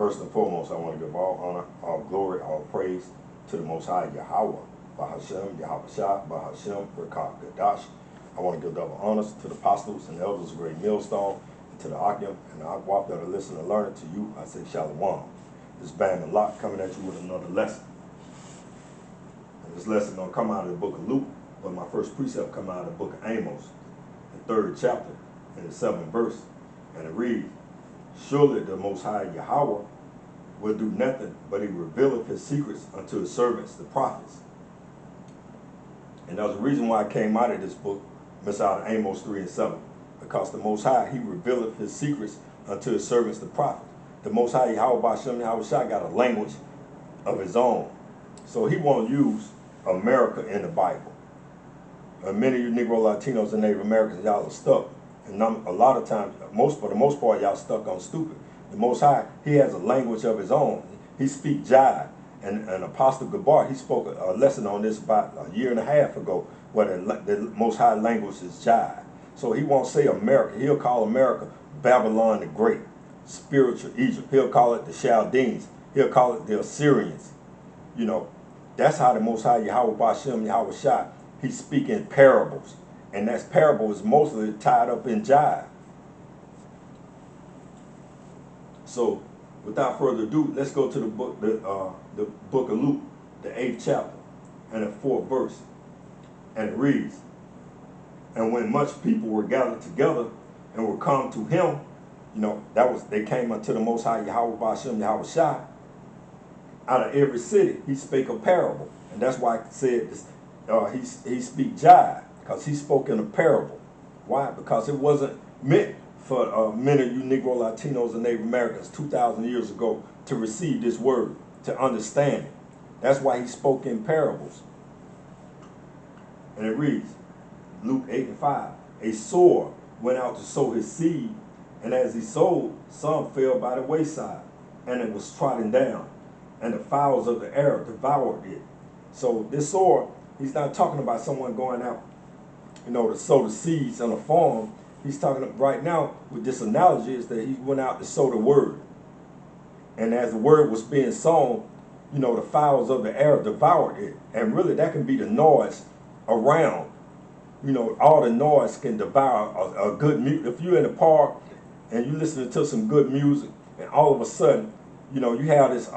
First and foremost, I want to give all honor, all glory, all praise to the Most High Yahweh, Bahashem, Yahushua, Bahashem, Rakah, Gadash. I want to give double honors to the apostles and elders of Great Millstone, and to the Akim and the Akwaf that are listening and learning. To you, I say Shalom. This Bam and Lot coming at you with another lesson. And this lesson don't come out of the book of Luke, but my first precept come out of the book of Amos, the 3rd chapter, and the 7th verse. And it reads, surely the Most High Yahweh will do nothing, but he revealeth his secrets unto his servants, the prophets. And there's a reason why I came out of this book, out of Amos 3 and 7. Because the Most High, he revealeth his secrets unto his servants, the prophets. The Most High Yahweh Bashem Yahushua got a language of his own. So he won't use America in the Bible. And many of you Negro Latinos and Native Americans, y'all are stuck. And a lot of times, for the most part, y'all stuck on stupid. The Most High, he has a language of his own. He speaks jive. And Apostle Gabar, he spoke a lesson on this about a year and a half ago, where the Most High language is jive. So he won't say America. He'll call America Babylon the Great, spiritual Egypt. He'll call it the Chaldeans. He'll call it the Assyrians. You know, that's how the Most High Yahweh Bashem Yahushua, he's speaking parables. And that parable is mostly tied up in jive. So, without further ado, let's go to the book of Luke, the 8th chapter, and the 4th verse. And it reads, and when much people were gathered together and were come to him, you know, they came unto the Most High Yahweh Bashem Yahushua. Out of every city, he spake a parable. And that's why I said this, he speak jive, because he spoke in a parable. Why? Because it wasn't meant for many of you Negro Latinos and Native Americans 2,000 years ago to receive this word, to understand it. That's why he spoke in parables. And it reads, Luke 8 and 5, a sower went out to sow his seed, and as he sowed, some fell by the wayside, and it was trodden down, and the fowls of the air devoured it. So this sower, he's not talking about someone going out, you know, to sow the seeds on a farm. He's talking right now with this analogy is that he went out to sow the word. And as the word was being sown, you know, the fowls of the air devoured it. And really that can be the noise around. You know, all the noise can devour a good music. If you're in the park and you're listening to some good music, and all of a sudden, you know, you have this,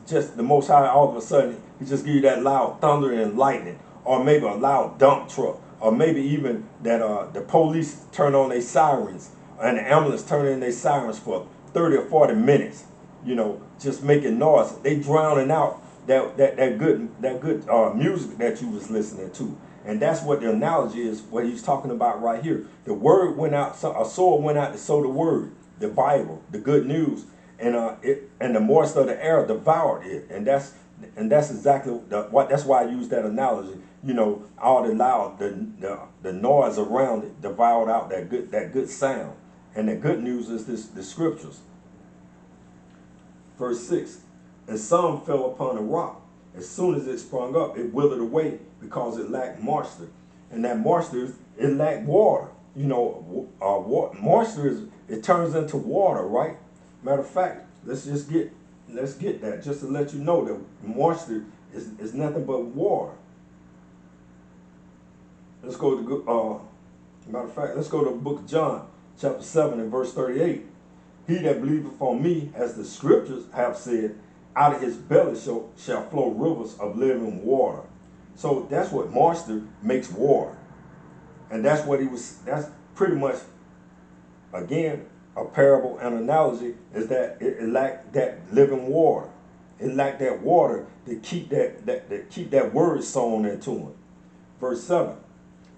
just the Most High, all of a sudden, he just give you that loud thunder and lightning, or maybe a loud dump truck, or maybe even that the police turn on their sirens, and the ambulance turn in their sirens for 30 or 40 minutes, you know, just making noise. They drowning out that good music that you was listening to. And that's what the analogy is, what he's talking about right here. The word went out, a sower went out to sow the word, the Bible, the good news, and the moist of the air devoured it. And that's exactly that's why I use that analogy. You know, all the loud, the noise around it devoured out that good sound. And the good news is the scriptures. Verse 6, and some fell upon a rock. As soon as it sprung up, it withered away because it lacked moisture. And that moisture, it lacked water. You know, moisture it turns into water, right? Matter of fact, let's get that just to let you know that moisture is nothing but water. Let's go to matter of fact, let's go to the book of John, chapter 7 and verse 38. He that believeth on me, as the scriptures have said, out of his belly shall flow rivers of living water. So that's what moisture makes water. And that's pretty much, again, a parable and analogy is that it lacked that living water. It lacked that water to keep that word sown into it. Verse 7,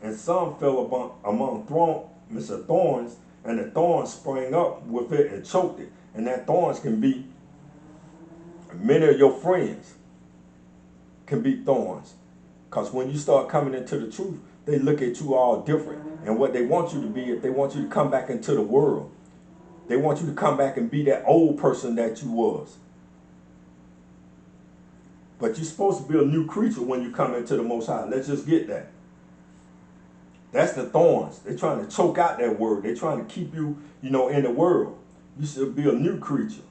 and some fell among thorns, and the thorns sprang up with it and choked it. And that thorns can be, many of your friends can be thorns. Because when you start coming into the truth, they look at you all different. And what they want you to be, if they want you to come back into the world, they want you to come back and be that old person that you was. But you're supposed to be a new creature when you come into the Most High. Let's just get that. That's the thorns. They're trying to choke out that word. They're trying to keep you, you know, in the world. You should be a new creature.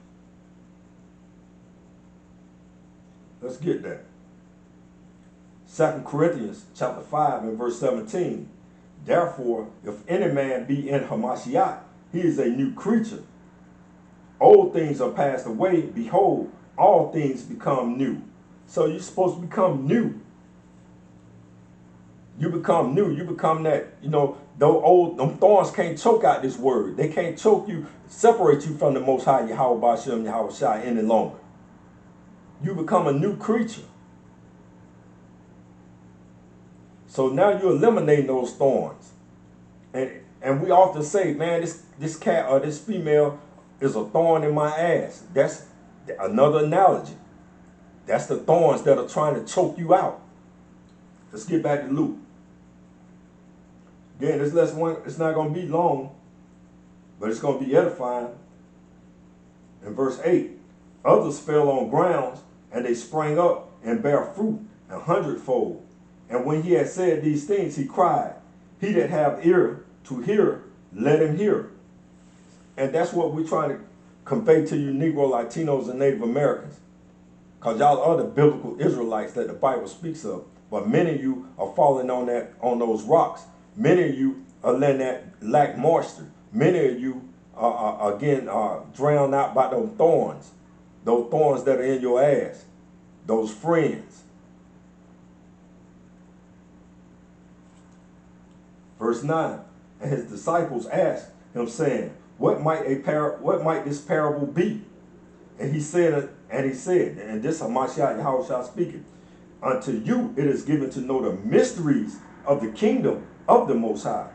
Let's get that. 2 Corinthians chapter 5 and verse 17. Therefore, if any man be in Hamashiach, he is a new creature. Old things are passed away. Behold, all things become new. So you're supposed to become new. You become new. You become that, them thorns can't choke out this word. They can't choke you, separate you from the Most High Yahweh Ba'Shem Yahweh Shai any longer. You become a new creature. So now you're eliminating those thorns. And we often say, man, this cat or this female is a thorn in my ass. That's another analogy. That's the thorns that are trying to choke you out. Let's get back to Luke. Again, this lesson one, it's not going to be long, but it's going to be edifying. In verse 8, others fell on grounds, and they sprang up and bare fruit 100-fold. And when he had said these things, he cried, he that have ear to hear, let him hear. And that's what we're trying to convey to you Negro, Latinos, and Native Americans. Because y'all are the biblical Israelites that the Bible speaks of. But many of you are falling on those rocks. Many of you are letting that lack moisture. Many of you are drowned out by those thorns that are in your ass, those friends. Verse 9, and his disciples asked him, saying, what might this parable be? And he said, and this is Hamashiach Yahweh speaking, unto you it is given to know the mysteries of the kingdom of the Most High,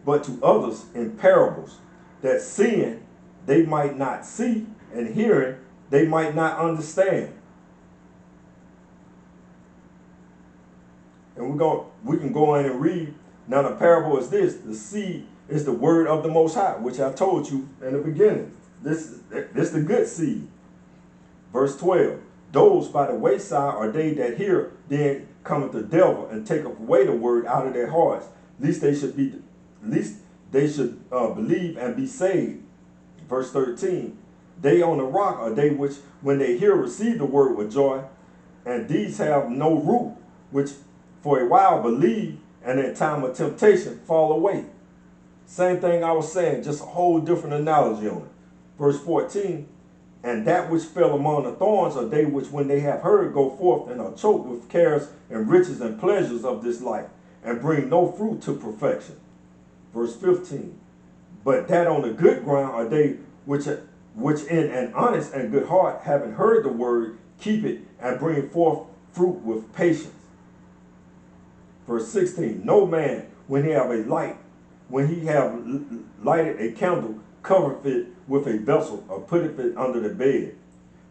but to others in parables, that seeing they might not see, and hearing they might not understand. And we can go in and read. Now the parable is this: the seed is the word of the Most High, which I told you in the beginning. This is the good seed. Verse 12, those by the wayside are they that hear, then cometh the devil and taketh away the word out of their hearts, lest they should believe and be saved. Verse 13, they on the rock are they which, when they hear, receive the word with joy, and these have no root, which for a while believe, and in time of temptation fall away. Same thing I was saying, just a whole different analogy on it. Verse 14, and that which fell among the thorns are they which, when they have heard, go forth and are choked with cares and riches and pleasures of this life, and bring no fruit to perfection. Verse 15, but that on the good ground are they which in an honest and good heart, having heard the word, keep it and bring forth fruit with patience. Verse 16, no man, when he have lighted a candle, covereth it with a vessel, or putteth it under the bed,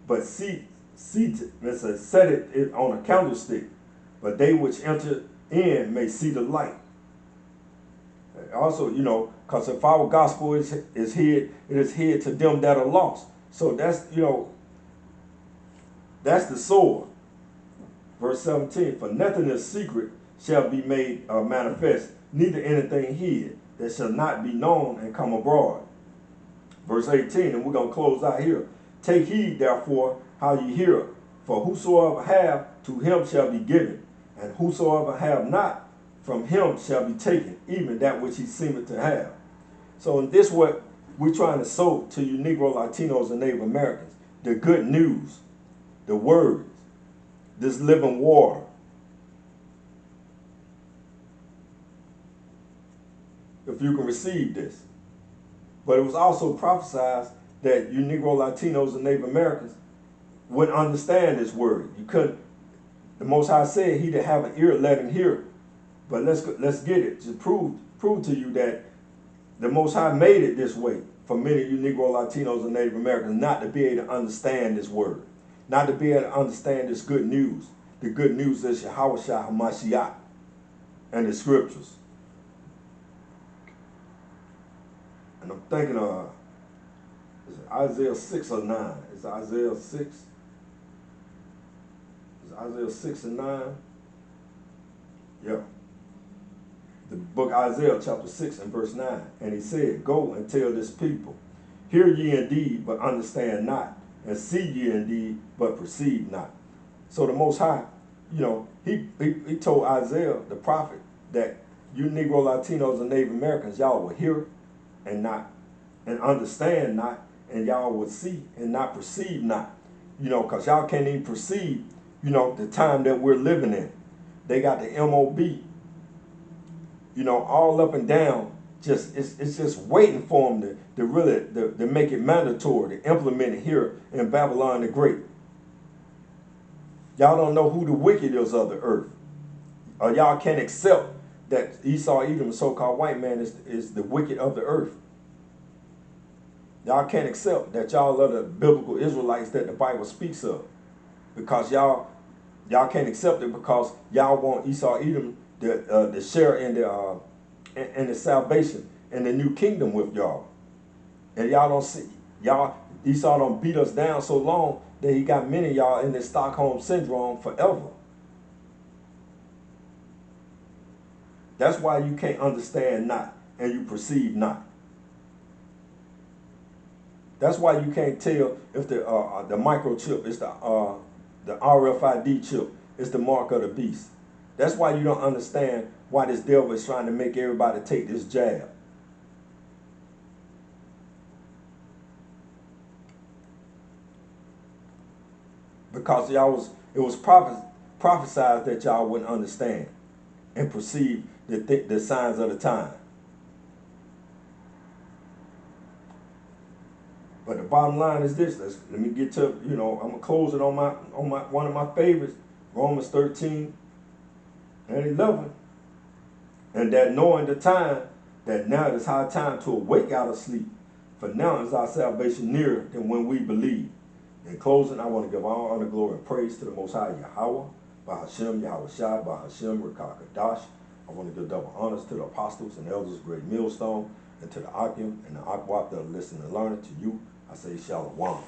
but set it on a candlestick, but they which enter in may see the light. Also, because if our gospel is hid, it is hid to them that are lost. So that's the sword. Verse 17, for nothing is secret shall be made manifest, neither anything hid that shall not be known and come abroad. Verse 18, and we're going to close out here. Take heed, therefore, how ye hear. For whosoever have, to him shall be given. And whosoever have not, from him shall be taken, even that which he seemeth to have. So in this what we're trying to sow to you Negro, Latinos, and Native Americans. The good news, the words, this living water. If you can receive this. But it was also prophesied that you Negro, Latinos, and Native Americans wouldn't understand this word. You couldn't. The Most High said, he that have an ear, let him hear. But let's get it to prove to you that the Most High made it this way for many of you Negro, Latinos, and Native Americans not to be able to understand this word, not to be able to understand this good news. The good news is Yahweh Shai HaMashiach and the scriptures. And I'm thinking is it Isaiah 6 or 9? Is it Isaiah 6? Is it Isaiah 6 and 9? Yeah. The book Isaiah chapter 6 and verse 9. And he said, go and tell this people, hear ye indeed, but understand not, and see ye indeed, but perceive not. So the Most High, you know, he told Isaiah, the prophet, that you Negro, Latinos, and Native Americans, y'all will hear and not, and understand not, and y'all will see and not perceive not. You know, because y'all can't even perceive, you know, the time that we're living in. They got the MOB, you know, all up and down. Just it's just waiting for them to really to make it mandatory, to implement it here in Babylon the Great. Y'all don't know who the wicked is of the earth. Or y'all can't accept that Esau, Edom, the so-called white man, is the wicked of the earth. Y'all can't accept that y'all are the biblical Israelites that the Bible speaks of. Because y'all can't accept it because y'all want Esau, Edom to share in the salvation and the new kingdom with y'all. And y'all don't see, Esau don't beat us down so long that he got many of y'all in this Stockholm syndrome forever. That's why you can't understand not and you perceive not. That's why you can't tell if the microchip is the RFID chip is the mark of the beast. That's why you don't understand why this devil is trying to make everybody take this jab. Because it was prophesied that y'all wouldn't understand and perceive the signs of the time. But the bottom line is this. Let me get to, you know, I'm gonna close it on one of my favorites, Romans 13 and 11. And that knowing the time, that now it is high time to awake out of sleep. For now is our salvation nearer than when we believe. In closing, I want to give all honor, glory, and praise to the Most High Yahweh, by Hashem, Yahweh Shai, by Hashem, Rekakadash. I want to give double honors to the apostles and elders, great millstone, and to the Akim and the Akwab that are listening and learning. To you, I say Shalom.